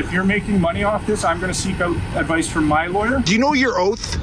if you're making money off this, I'm going to seek out advice from my lawyer. Do you know your oath?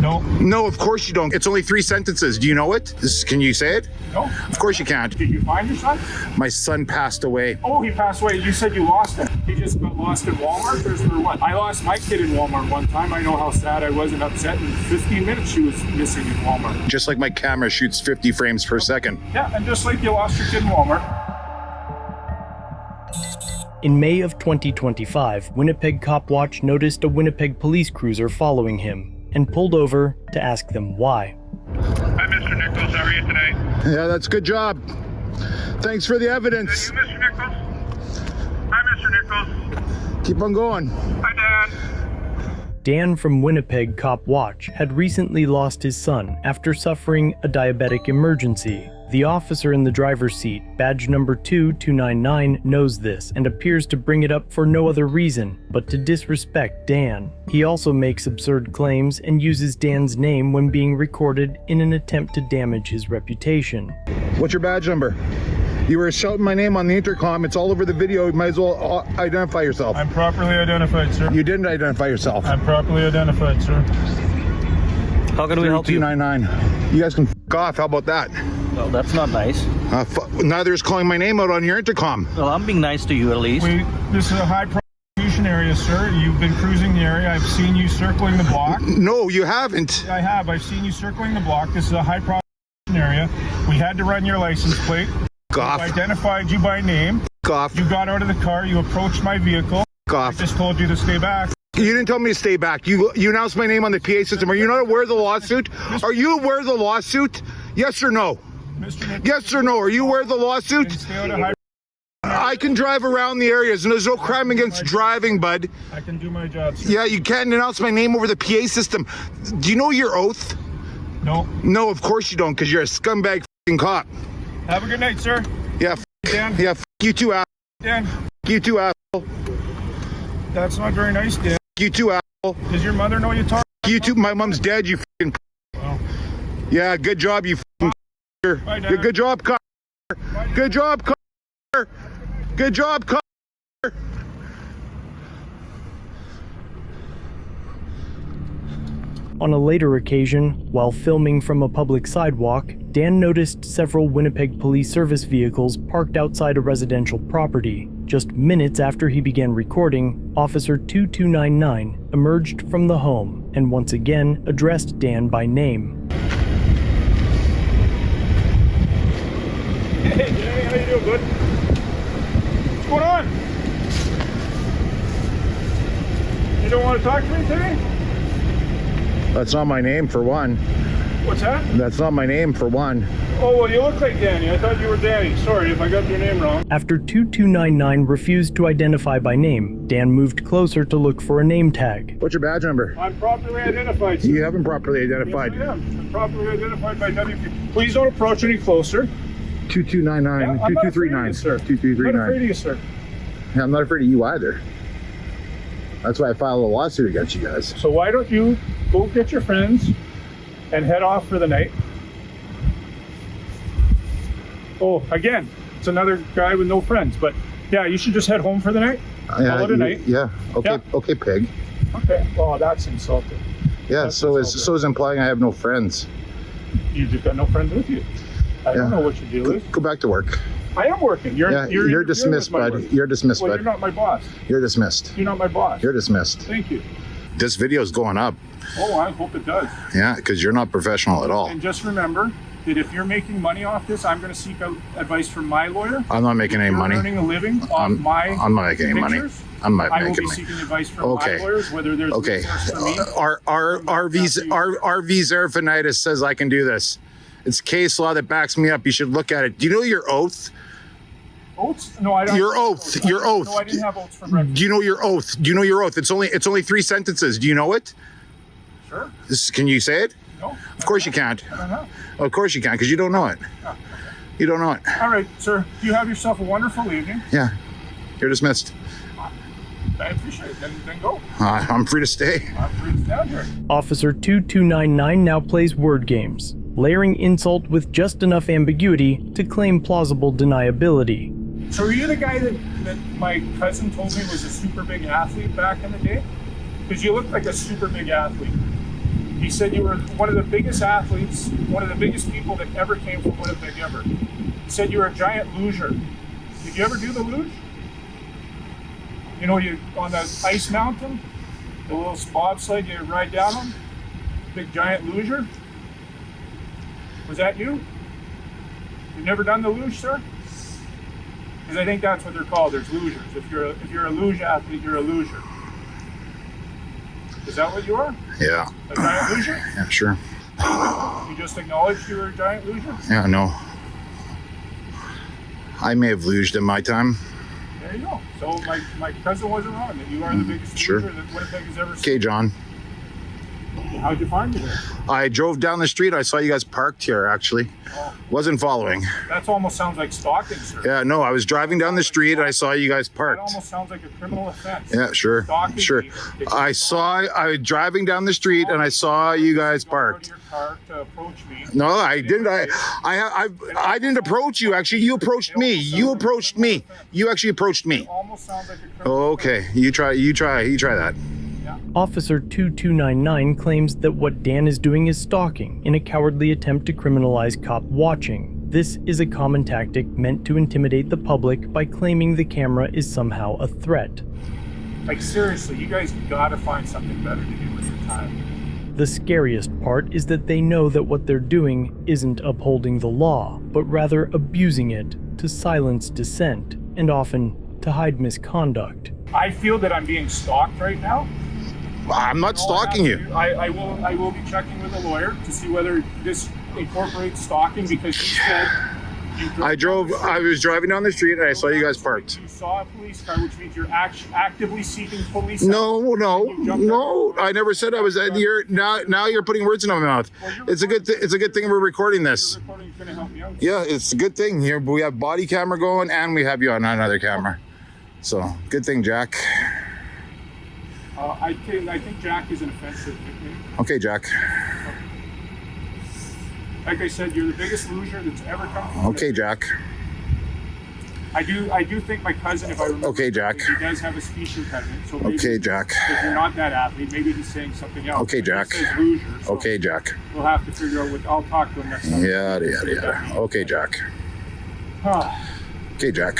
No. No, of course you don't. It's only 3 sentences. Do you know it? Can you say it? No. Of course you can't. Did you find your son? My son passed away. Oh, he passed away. You said you lost him. He just got lost in Walmart or what? I lost my kid in Walmart one time. I know how sad I was and upset. In 15 minutes she was missing in Walmart. Just like my camera shoots 50 frames per second. Yeah, and just like you lost your kid in Walmart. In May of 2025, Winnipeg Cop Watch noticed a Winnipeg police cruiser following him and pulled over to ask them why. Hi, Mr. Nichols. How are you today? Yeah, that's a good job. Thanks for the evidence. Is that you, Mr. Nichols? Hi, Mr. Nichols. Keep on going. Hi, Dan. Dan from Winnipeg Cop Watch had recently lost his son after suffering a diabetic emergency. The officer in the driver's seat, badge number 2299, knows this and appears to bring it up for no other reason but to disrespect Dan. He also makes absurd claims and uses Dan's name when being recorded in an attempt to damage his reputation. What's your badge number? You were shouting my name on the intercom. It's all over the video. You might as well identify yourself. I'm properly identified, sir. You didn't identify yourself. I'm properly identified, sir. How can we help you? 299. You guys can f*** off. How about that? Well, that's not nice. Neither is calling my name out on your intercom. Well, I'm being nice to you at least. This is a high prostitution area, sir. You've been cruising the area. I've seen you circling the block. No, you haven't. I have. I've seen you circling the block. This is a high prostitution area. We had to run your license plate. Goff. I identified you by name. Goff. You got out of the car. You approached my vehicle. Goff. I just told you to stay back. You didn't tell me to stay back. You announced my name on the PA system. Are you not aware of the lawsuit? Are you aware of the lawsuit? Yes or no? Mr. Nichols, Yes or no? Are you aware of the lawsuit? stay out of high. I can drive around the areas, and there's no crime against driving, bud. I can do my job, sir. Yeah, you can't announce my name over the PA system. Do you know your oath? No. No, of course you don't, because you're a scumbag f***ing cop. Have a good night, sir. Yeah, Dan. yeah, you too, asshole. Dan. You too, asshole. That's not very nice, Dan. You too, asshole. Does your mother know you talk? You too. My mom's dead, you f***ing. Well, Yeah, good job, you f***ing. bye, Dad. Good job, cop. Good job, cop. Good job, cop. On a later occasion, while filming from a public sidewalk, Dan noticed several Winnipeg Police Service vehicles parked outside a residential property. Just minutes after he began recording, Officer 2299 emerged from the home and once again addressed Dan by name. Hey, Jay, how you doing, bud? What's going on? You don't want to talk to me today? That's not my name, for one. What's that? That's not my name, for one. Oh, well, you look like Danny. I thought you were Danny. Sorry if I got your name wrong. After 2299 refused to identify by name, Dan moved closer to look for a name tag. What's your badge number? I'm properly identified, sir. You haven't properly identified. Yes, I am. I'm properly identified by WP. Please don't approach any closer. 2299, Yeah, I'm not afraid of you, 2239, sir. I'm not 2239. afraid of you, sir. Yeah, I'm not afraid of you either. That's why I filed a lawsuit against you guys. So why don't you go get your friends and head off for the night? Oh, again, it's another guy with no friends. But yeah, you should just head home for the night. Call it a night. Yeah. Okay. Yeah. Okay, pig. Okay. Oh, that's insulting. Yeah. That's So insulting. is implying I have no friends. You just got no friends with you. I don't Yeah. know what your deal is. Go back to work. I am working. You're You're dismissed, with my bud. work. You're dismissed, Well, bud. you're not my boss. You're dismissed. You're not my boss. You're dismissed. Thank you. This video is going up. Oh, I hope it does. Yeah, because you're not professional at all. And just remember that if you're making money off this, I'm going to seek out advice from my lawyer. I'm not making any You're money. earning a living off I'm not making any money. pictures. I'm not I will making be money. seeking advice from Okay. my lawyers, whether there's Okay. resource for me. RV Zerfinitis says I can do this. It's case law that backs me up. You should look at it. Do you know your oath? Oaths? No, I don't. Your oath. Your oath. No, I didn't have oaths for breakfast. Do you know your oath? Do you know your oath? It's only 3 sentences. Do you know it? Sure. Can you say it? No. Of course you can't. I don't know. Of course you can't, because you don't know it. You don't know it. All right, sir. You have yourself a wonderful evening. Yeah. You're dismissed. I appreciate it. Then go. I'm free to stay. I'm free to stand here. Officer 2299 now plays word games, layering insult with just enough ambiguity to claim plausible deniability. So are you the guy that my cousin told me was a super big athlete back in the day? Because you look like a super big athlete. He said you were one of the biggest athletes, one of the biggest people that ever came from Winnipeg ever. He said you were a giant luger. Did you ever do the luge? You know, you on the ice mountain, the little bobsled, you ride down them? Big giant luger? Was that you? You've never done the luge, sir? Because I think that's what they're called. There's lugers. If you're a luge athlete, you're a luger. Is that what you are? Yeah. A giant luger? Yeah, sure. You just acknowledged you were a giant luger? Yeah, no. I may have luged in my time. There you go. So my cousin wasn't wrong that you are the biggest Sure. luger that Winnipeg has ever seen. Okay, John. How'd you find me there? I drove down the street. I saw you guys parked here, actually. Oh, Wasn't following. that almost sounds like stalking, sir. Yeah, no, I was driving down the street and I saw you guys That parked. almost sounds like a criminal offense. Yeah, sure, Stalking sure. me. If you I was driving down the street and I saw you guys got out of parked. your car to approach me. No, I didn't. I didn't approach you. Actually, you approached me. You approached me. You actually approached me. It almost sounds like a criminal Okay, you try that. Officer 2299 claims that what Dan is doing is stalking in a cowardly attempt to criminalize cop watching. This is a common tactic meant to intimidate the public by claiming the camera is somehow a threat. Like, seriously, you guys gotta find something better to do with your time. The scariest part is that they know that what they're doing isn't upholding the law, but rather abusing it to silence dissent and often to hide misconduct. I feel that I'm being stalked right now. I'm not stalking you. I will be checking with a lawyer to see whether this incorporates stalking, because you said you I was driving down the street and I saw you guys parked. You saw a police car, which means you're actively seeking police. No. I never said I was. Now you're putting words in my mouth. It's a good thing we're recording this. The recording's gonna help me out. Yeah, it's a good thing here. We have body camera going and we have you on another camera. So good thing, Jack. I think Jack is an offensive nickname. Okay, Jack. Like I said, you're the biggest loser that's ever come from Okay, Jack. I do think my cousin, if I remember, Okay, Jack. he does have a speech impediment. So maybe, Okay, Jack. if you're not that athlete, maybe he's saying something else. Okay, But he Jack. says loser, so Okay, Jack. we'll have to figure out what. I'll talk to him next time. Yada. Okay, Jack. Okay, Jack.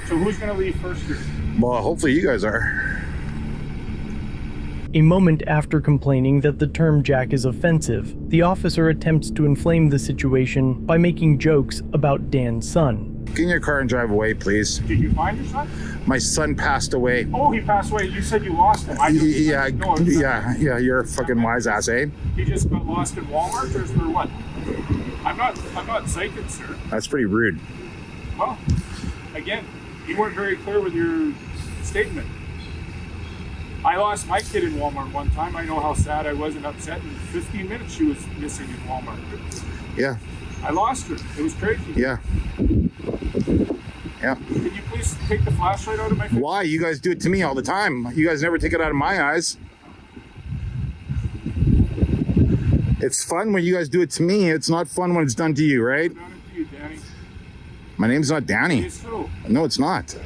So who's gonna leave first here? Well, hopefully you guys are. A moment after complaining that the term Jack is offensive, the officer attempts to inflame the situation by making jokes about Dan's son. Get in your car and drive away, please. Did you find your son? My son passed away. Oh, he passed away. You said you lost him. Yeah. You're a fucking wise ass, eh? He just got lost in Walmart, or for what? I'm not psychic, sir. That's pretty rude. Well, again, you weren't very clear with your statement. I lost my kid in Walmart one time. I know how sad I was and upset. In 15 minutes, she was missing in Walmart. Yeah. I lost her. It was crazy. Yeah. Can you please take the flashlight out of my face? Why? You guys do it to me all the time. You guys never take it out of my eyes. It's fun when you guys do it to me. It's not fun when it's done to you, right? I've done it to you, Danny. My name's not Danny. It's who? No, it's not.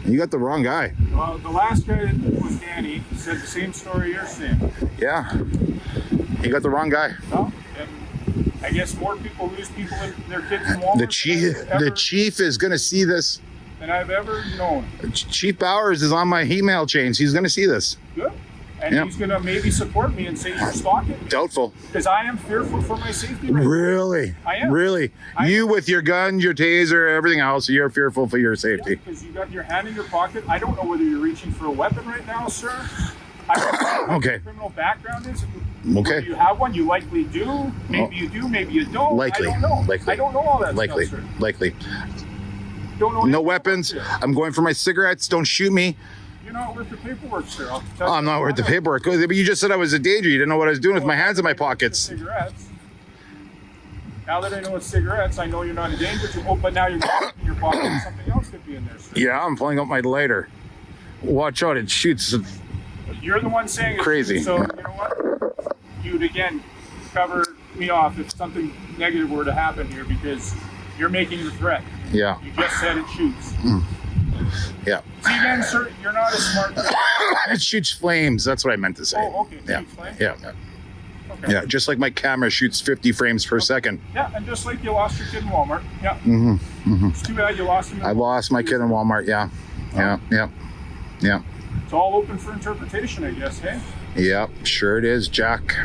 You got the wrong guy. The last guy that was Danny said the same story you're saying. Yeah. You got the wrong guy. Well, and I guess more people lose people in their kids in Walmart The chief is going to see this. than I've ever known. Chief Bowers is on my email chains. He's going to see this. Good. And Yep. he's going to maybe support me and say you're stalking me. Doubtful. Because I am fearful for my safety right now. Really? I am. Really? I You am. with your gun, your taser, everything else, you're fearful for your safety. Because you got your hand in your pocket. I don't know whether you're reaching for a weapon right now, sir. I don't know what Okay. your criminal background is. Okay. Do you have one? You likely do. Maybe you do. Maybe you don't. Likely. I don't know. Likely. I don't know all that Likely. stuff, sir. Likely. Don't know No anything weapons. about it. I'm going for my cigarettes. Don't shoot me. You're not worth the paperwork, sir. I'll tell Oh, you I'm not worth the that. paperwork. But you just said I was a danger. You didn't know what I was doing with my hands in my The pockets. cigarettes. Now that I know it's cigarettes, I know you're not a danger to. Oh, but now you're in your pocket. Something else could be in there, sir. Yeah, I'm pulling out my lighter. Watch out, it shoots. You're the one saying it's Crazy. So you know what? You'd again cover me off if something negative were to happen here, because You're making the threat. Yeah. You just said it shoots. Yeah. See again, sir, you're not a smart guy. It shoots flames. That's what I meant to say. Oh, okay. Yeah. Shoots flames? Yeah. Okay. Yeah. Just like my camera shoots 50 frames per second. Yeah, and just like you lost your kid in Walmart. Yeah. Mm-hmm. It's too bad you lost him. I lost my kid in Walmart. Yeah. Yeah. It's all open for interpretation, I guess, hey? Yeah. Sure it is, Jack.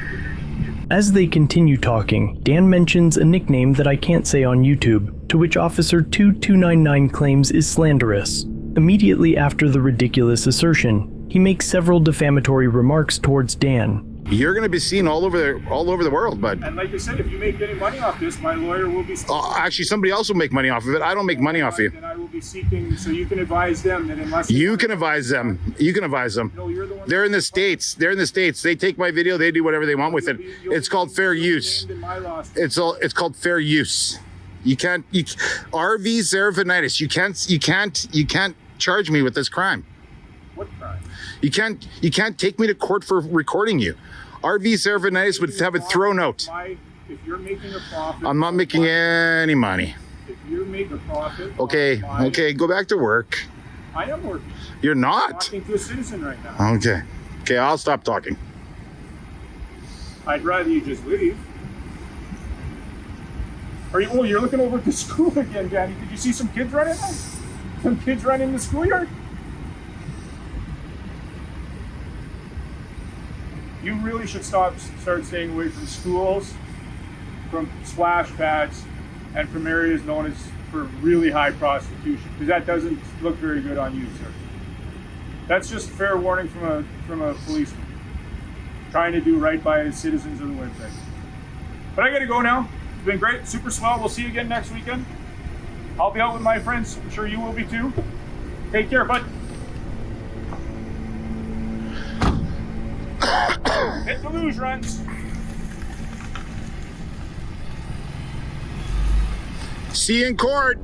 As they continue talking, Dan mentions a nickname that I can't say on YouTube, to which Officer 2299 claims is slanderous. Immediately after the ridiculous assertion, he makes several defamatory remarks towards Dan. You're going to be seen all over the world, bud. And like I said, if you make any money off this, my lawyer will be... Actually, somebody else will make money off of it. I don't make money off of you. Then I will be seeking, so you can advise them that unless... You can advise them. You can advise them. No, you're the one... They're in the States. They take my video. They do whatever they want with it. It's called fair use. It's called fair use. You can't... RV Serafinitis. You can't charge me with this crime. What crime? You can't take me to court for recording you. RV Serafinitis would have it thrown out. If you're making a profit... I'm not making any money. If you make a profit... Okay, go back to work. I am working. You're I'm not? talking to a citizen right now. Okay, I'll stop talking. I'd rather you just leave. You're looking over at the school again, Danny. Did you see some kids running out? Some kids running in the schoolyard? You really should start staying away from schools, from splash pads, and from areas known as for really high prostitution, because that doesn't look very good on you, sir. That's just a fair warning from a policeman trying to do right by the citizens of the Winnipeg. But I gotta go now. It's been great, super swell. We'll see you again next weekend. I'll be out with my friends. I'm sure you will be too. Take care, bud. Hit the luge runs. See you in court.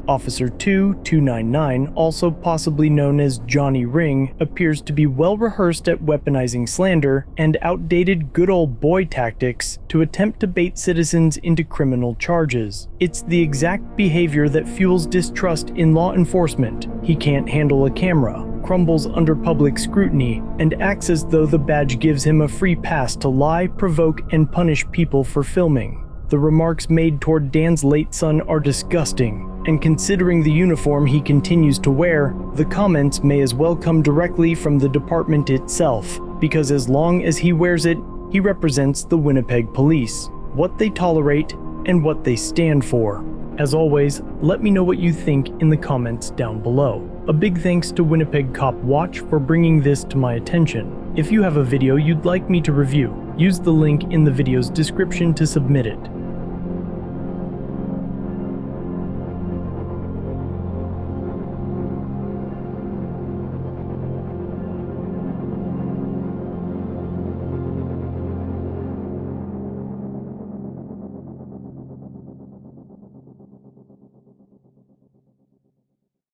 Officer 2299, also possibly known as Johnny Ring, appears to be well rehearsed at weaponizing slander and outdated good old boy tactics to attempt to bait citizens into criminal charges. It's the exact behavior that fuels distrust in law enforcement. He can't handle a camera, crumbles under public scrutiny, and acts as though the badge gives him a free pass to lie, provoke, and punish people for filming. The remarks made toward Dan's late son are disgusting, and considering the uniform he continues to wear, the comments may as well come directly from the department itself, because as long as he wears it, he represents the Winnipeg Police, what they tolerate, and what they stand for. As always, let me know what you think in the comments down below. A big thanks to Winnipeg Cop Watch for bringing this to my attention. If you have a video you'd like me to review, use the link in the video's description to submit it.